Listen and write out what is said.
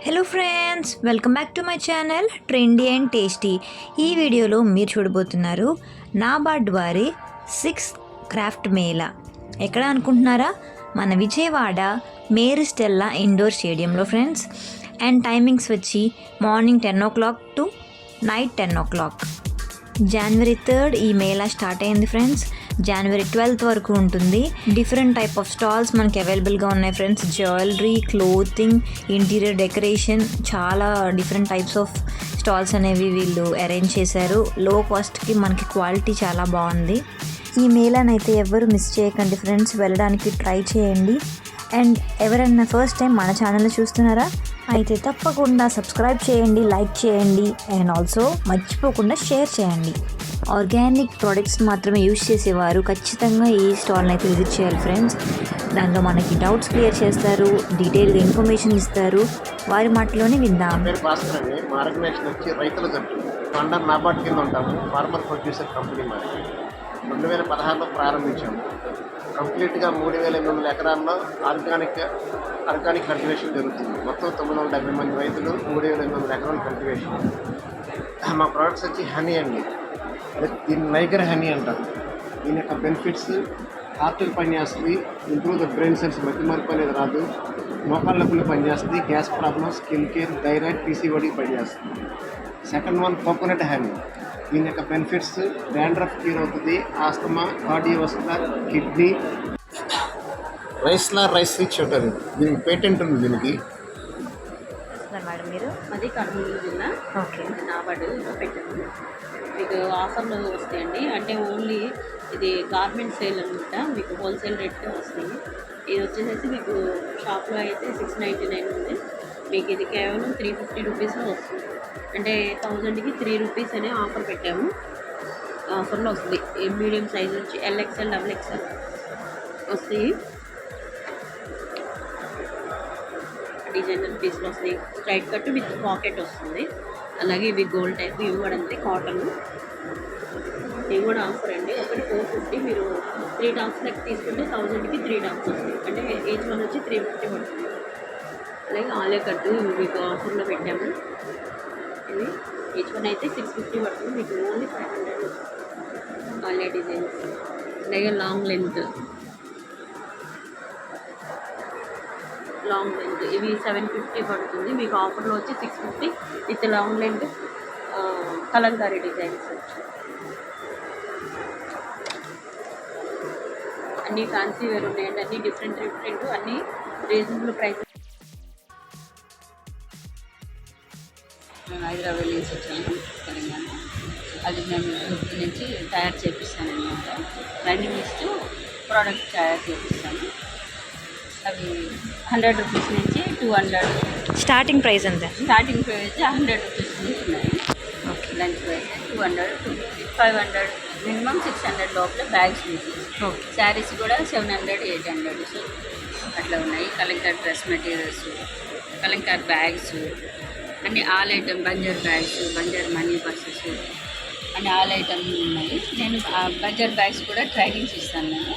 Hello friends, welcome back to my channel trendy and tasty. ఈ వీడియోలో మీరు చూడబోతున్నారు నాబార్డ్ వారి 6th క్రాఫ్ట్ మేళా. ఎక్కడ అనుకుంటున్నారా? మన విజయవాడ మేరీ స్టెల్లా ఇండోర్ స్టేడియంలో ఫ్రెండ్స్. అండ్ టైమింగ్స్ వచ్చి morning 10 o'clock to night 10 o'clock. January 3rd ఈ మేళా స్టార్ట్ అయింది ఫ్రెండ్స్. January 12th వరకు ఉంటుంది. డిఫరెంట్ టైప్ ఆఫ్ స్టాల్స్ మనకి అవైలబుల్గా ఉన్నాయి friends. Jewellery, clothing, interior decoration, చాలా డిఫరెంట్ టైప్స్ ఆఫ్ స్టాల్స్ అనేవి వీళ్ళు అరేంజ్ చేశారు. లో కాస్ట్కి మనకి క్వాలిటీ చాలా బాగుంది. ఈ మేళానైతే ఎవరు మిస్ చేయకండి ఫ్రెండ్స్, వెళ్ళడానికి ట్రై చేయండి. అండ్ ఎవరైనా ఫస్ట్ టైం మన ఛానల్ చూస్తున్నారా అయితే తప్పకుండా సబ్స్క్రైబ్ చేయండి, లైక్ చేయండి, అండ్ ఆల్సో మర్చిపోకుండా షేర్ చేయండి. ఆర్గానిక్ ప్రోడక్ట్స్ మాత్రమే యూజ్ చేసేవారు ఖచ్చితంగా ఈ స్టాల్ని అయితే విజిట్ చేయాలి ఫ్రెండ్స్. దాంట్లో మనకి డౌట్స్ క్లియర్ చేస్తారు, డీటెయిల్గా ఇన్ఫర్మేషన్ ఇస్తారు. వారి మాటలోనే విందాం. భాస్కర్ అండి. మా ఆర్గనైజేషన్ వచ్చి రైతుల జట్టు అండర్ నాబార్డ్ కింద ఉంటాము. ఫార్మర్ ప్రొడ్యూసర్ కంపెనీ మరి 2016లో ప్రారంభించాము. కంప్లీట్గా 3,800 ఎకరాల్లో ఆర్గానిక్ కల్టివేషన్ జరుగుతుంది. మొత్తం 970 మంది రైతులు, 3,800 ఎకరాల కల్టివేషన్. మా ప్రోడక్ట్స్ వచ్చి హనీ అండి. అదే దీన్ని నైగర్ హనీ అంటారు. దీని యొక్క బెనిఫిట్స్ హార్ట్కి పనిచేస్తుంది, ఇంప్రూవ్ ద బ్రెయిన్ సెల్స్, మతిమరుపు అనేది రాదు, మోకాళ్ళ నొప్పులు పనిచేస్తుంది, gas problem, skin care, thyroid, పీసీఓడికి పనిచేస్తుంది. Second one coconut honey. దీని యొక్క బెనిఫిట్స్ డాండ్రఫ్ క్యూర్ అవుతుంది, asthma, cardiovascular, kidney. Rice rich ఉంటుంది. దీనికి పేటెంట్ ఉంది. దీనికి మేడం మీరు అది కర్నూలు జిల్లా. ఓకే. నాబార్డు పెట్టాము. మీకు ఆఫర్లు వస్తాయండి. అంటే ఓన్లీ ఇది గార్మెంట్ సేల్ అనమాట. మీకు హోల్సేల్ రేట్కే వస్తాయి. ఇది వచ్చేసి మీకు షాప్లో అయితే 699 ఉంది. మీకు ఇది కేవలం 350 రూపీస్లో వస్తుంది. అంటే 1000కి 3 రూపీస్ అనే ఆఫర్ పెట్టాము. ఆఫర్లో వస్తుంది. మీడియం సైజ్ నుంచి LXL, XXL వస్తాయి. డిజైనర్ పీస్లు వస్తాయి. స్ట్రైట్ కట్ విత్ పాకెట్ వస్తుంది. అలాగే ఇవి గోల్డ్ టైప్, ఇవి కూడా అంతే కాటన్. ఇవి కూడా ఆఫర్ అండి. ఒకటి 450. మీరు 3 టాప్స్ లెక్క తీసుకుంటే 1000కి 3 టాప్స్ వస్తాయి. అంటే ఈచ్ వన్ వచ్చి 350 పడుతుంది. అలాగే ఆలే కట్టు ఇవి మీకు ఆఫర్లో పెట్టాము. ఇవి ఈచ్ వన్ అయితే 650 పడుతుంది. మీకు ఓన్లీ 500 ఆలే డిజైన్స్. అలాగే లాంగ్ లెంత్ ఇవి 750 పడుతుంది. మీకు ఆఫర్లో వచ్చి 650 with long length Kalamkari designs వచ్చి అన్నీ ఫ్యాన్సీ వేర్ ఉన్నాయండి. అన్నీ డిఫరెంట్ అన్నీ రీజనబుల్ ప్రైస్. మేము హైదరాబాద్ నుంచి వచ్చాము, తెలంగాణ. అది మేము గుర్తు నుంచి తయారు చేపిస్తాను అనమాట. ట్రైనింగ్ ఇస్తూ ప్రోడక్ట్ తయారు చేపిస్తాను. అవి 100 రూపీస్ నుంచి 200. స్టార్టింగ్ ప్రైస్ ఎంత? స్టార్టింగ్ ప్రైస్ 100 రూపీస్ నుంచి ఉన్నాయి. ఓకే. లంచ్ ప్రైస్ 200, 250, 500, మినిమం 600 లోపల బ్యాగ్స్ మీకు. ఓకే. శారీస్ కూడా 700, 800 సో అట్లా ఉన్నాయి. Kalamkari dress materials, Kalamkari bags అన్ని all item, Banjara bags, Banjara money purses అన్ని ఆల్ ఐటమ్ ఉన్నాయి. నేను బంజర్ బ్యాగ్స్ కూడా ట్రైనింగ్స్ ఇస్తాను. నేను